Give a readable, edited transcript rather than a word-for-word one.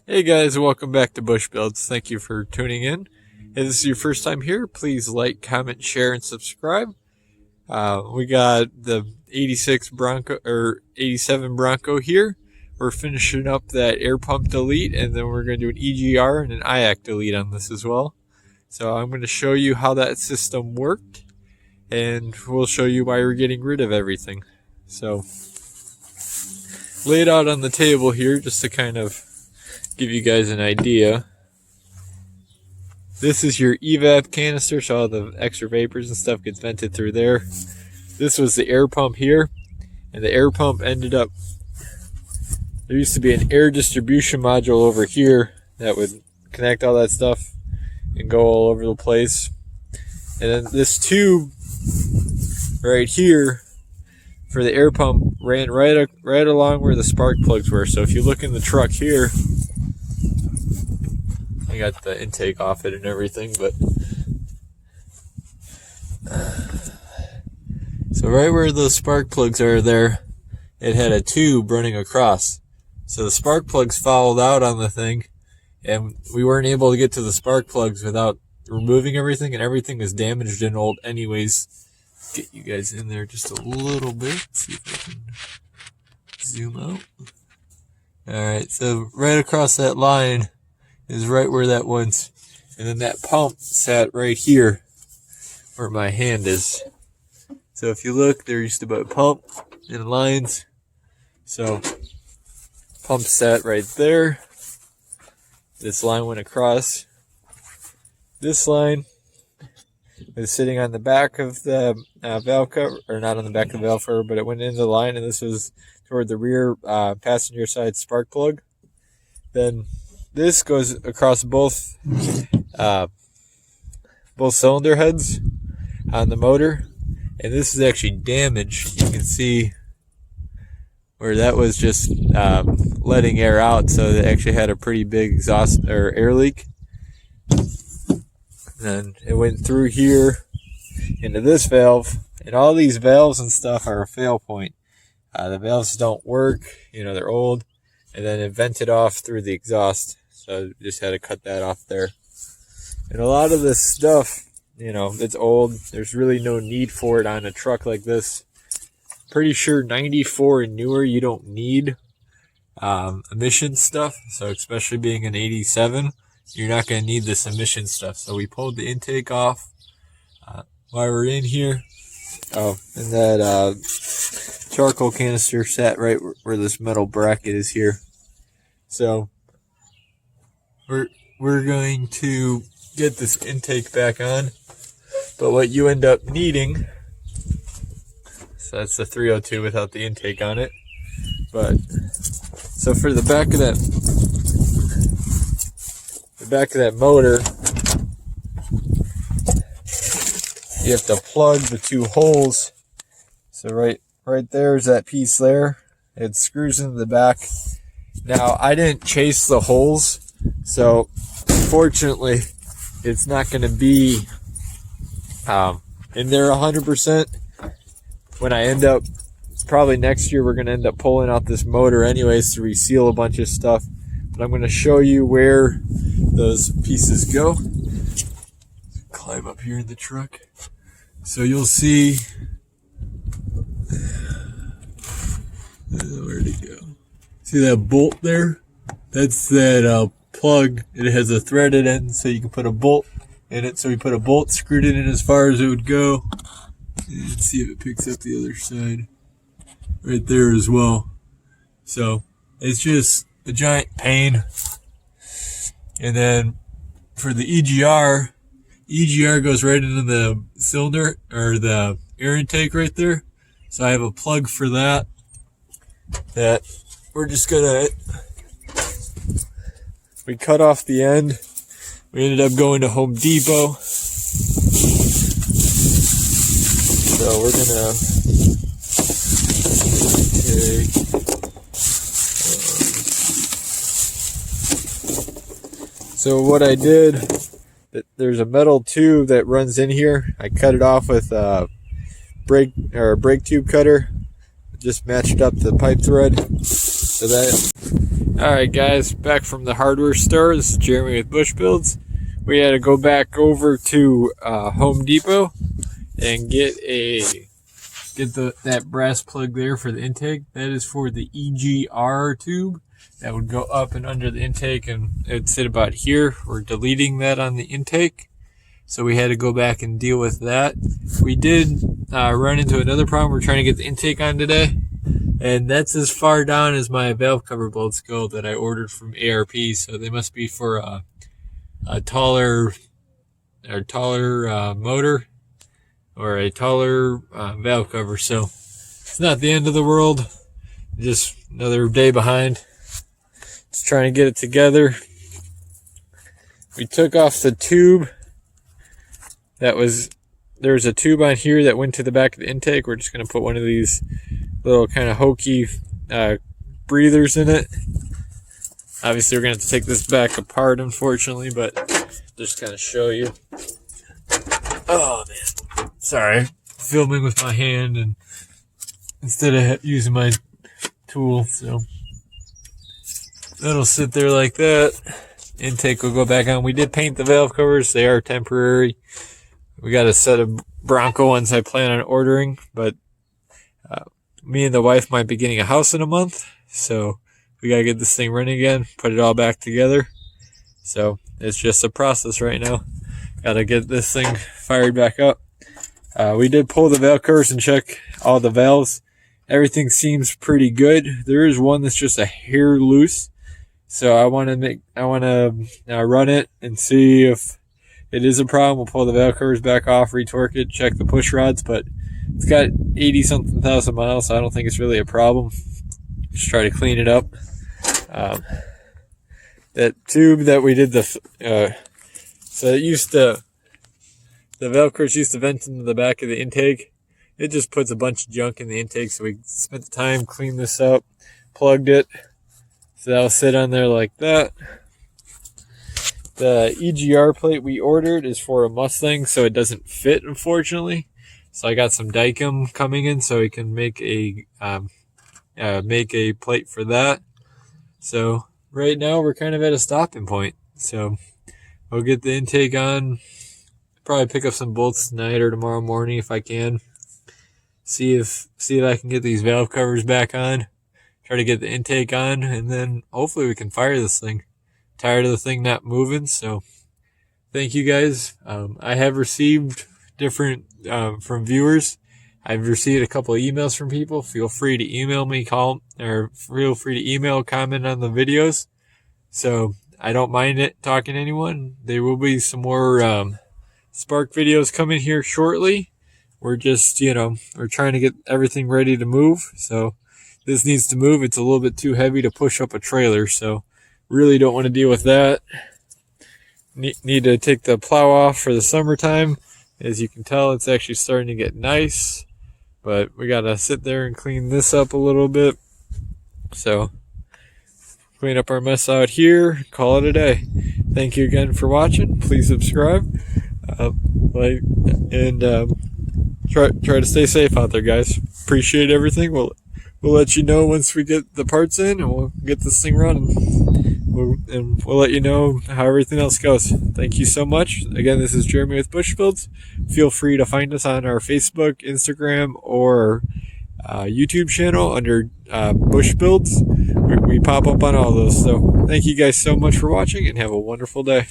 Hey guys, welcome back to Bush Builds. Thank you for tuning in. If this is your first time here, please like, comment, share, and subscribe. We got the 86 Bronco or 87 Bronco here. We're finishing up that air pump delete, and then we're going to do an EGR and an IAC delete on this as well. So I'm going to show you how that system worked, and we'll show you why we're getting rid of everything. So lay it out on the table here just to kind of give you guys an idea. This is your evap canister, so all the extra vapors and stuff gets vented through there. This was the air pump here, and the air pump ended up, there used to be an air distribution module over here that would connect all that stuff and go all over the place. And then this tube right here for the air pump ran right along where the spark plugs were. So if you look in the truck here, I got the intake off it and everything, but so right where those spark plugs are there, it had a tube running across. So the spark plugs fouled out on the thing, and we weren't able to get to the spark plugs without removing everything, and everything was damaged and old anyways. Get you guys in there just a little bit, see if I can zoom out. Alright, so right across that line is right where that was, and then that pump sat right here where my hand is. So if you look, there used to be a pump and lines. So pump sat right there. This line went across. This line was sitting on the back of the valve cover, or not on the back of the valve cover, but it went into the line, and this was toward the rear passenger side spark plug. Then this goes across both cylinder heads on the motor, and this is actually damaged. You can see where that was just letting air out, so it actually had a pretty big exhaust or air leak. And it went through here into this valve, and all these valves and stuff are a fail point. The valves don't work, they're old, and then it vented off through the exhaust. So just had to cut that off there. And a lot of this stuff, it's old. There's really no need for it on a truck like this. Pretty sure 94 and newer, you don't need emission stuff. So especially being an 87, you're not going to need this emission stuff. So we pulled the intake off while we're in here. Oh, and that charcoal canister sat right where this metal bracket is here. So we're going to get this intake back on, but what you end up needing, so that's the 302 without the intake on it, but so for the back of that motor, you have to plug the two holes. So right there's that piece there. It screws into the back. Now I didn't chase the holes, so unfortunately it's not going to be in there 100%. When I end up, probably next year, we're going to end up pulling out this motor anyways to reseal a bunch of stuff. But I'm going to show you where those pieces go. Climb up here in the truck. So you'll see, where'd it go? See that bolt there? That's that plug. It has a threaded end, so you can put a bolt in it. So we put a bolt, screwed it in as far as it would go, and see if it picks up the other side right there as well. So it's just a giant pain. And then for the EGR goes right into the cylinder or the air intake right there. So I have a plug for that we're just gonna, we cut off the end. We ended up going to Home Depot. So we're gonna take, so what I did, there's a metal tube that runs in here. I cut it off with a brake tube cutter. Just matched up the pipe thread so that Alright guys, back from the hardware store. This is Jeremy with Bush Builds. We had to go back over to Home Depot and get that brass plug there for the intake. That is for the EGR tube that would go up and under the intake, and it'd sit about here. We're deleting that on the intake, so we had to go back and deal with that. We did run into another problem. We're trying to get the intake on today, and that's as far down as my valve cover bolts go that I ordered from ARP, so they must be for a taller motor or a taller valve cover. So it's not the end of the world, just another day behind. Just trying to get it together. We took off the tube. There's a tube on here that went to the back of the intake. We're just going to put one of these little kind of hokey breathers in it. Obviously, we're going to have to take this back apart, unfortunately, but just kind of show you. Oh, man. Sorry. Filming with my hand and instead of using my tool. So that'll sit there like that. Intake will go back on. We did paint the valve covers. They are temporary. We got a set of Bronco ones I plan on ordering, but me and the wife might be getting a house in a month, so we got to get this thing running again, put it all back together. So it's just a process right now. Got to get this thing fired back up. We did pull the valve covers and check all the valves. Everything seems pretty good. There is one that's just a hair loose, so I want to run it and see if it is a problem. We'll pull the valve covers back off, retorque it, check the push rods, but it's got 80-something thousand miles, so I don't think it's really a problem. Just try to clean it up. That tube that we did so it used to, the Velcros used to vent into the back of the intake. It just puts a bunch of junk in the intake, so we spent the time, cleaned this up, plugged it, so that'll sit on there like that. The EGR plate we ordered is for a Mustang, so it doesn't fit, unfortunately. So I got some Dicom coming in, so we can make a plate for that. So right now we're kind of at a stopping point. So we'll get the intake on. Probably pick up some bolts tonight or tomorrow morning if I can. See if I can get these valve covers back on. Try to get the intake on, and then hopefully we can fire this thing. Tired of the thing not moving, so thank you guys. I have received different from viewers. I've received a couple of emails from people. Feel free to email me, comment on the videos. So I don't mind it talking to anyone. There will be some more Spark videos coming here shortly. We're just, we're trying to get everything ready to move. So this needs to move. It's a little bit too heavy to push up a trailer, so really don't want to deal with that. Need to take the plow off for the summertime. As you can tell, it's actually starting to get nice, but we got to sit there and clean this up a little bit. So clean up our mess out here, call it a day. Thank you again for watching. Please subscribe, try to stay safe out there, guys. Appreciate everything. We'll let you know once we get the parts in, and we'll get this thing running. We'll let you know how everything else goes. Thank you so much. Again, this is Jeremy with Bush Builds. Feel free to find us on our Facebook, Instagram, or YouTube channel under Bush Builds. We pop up on all those. So thank you guys so much for watching, and have a wonderful day.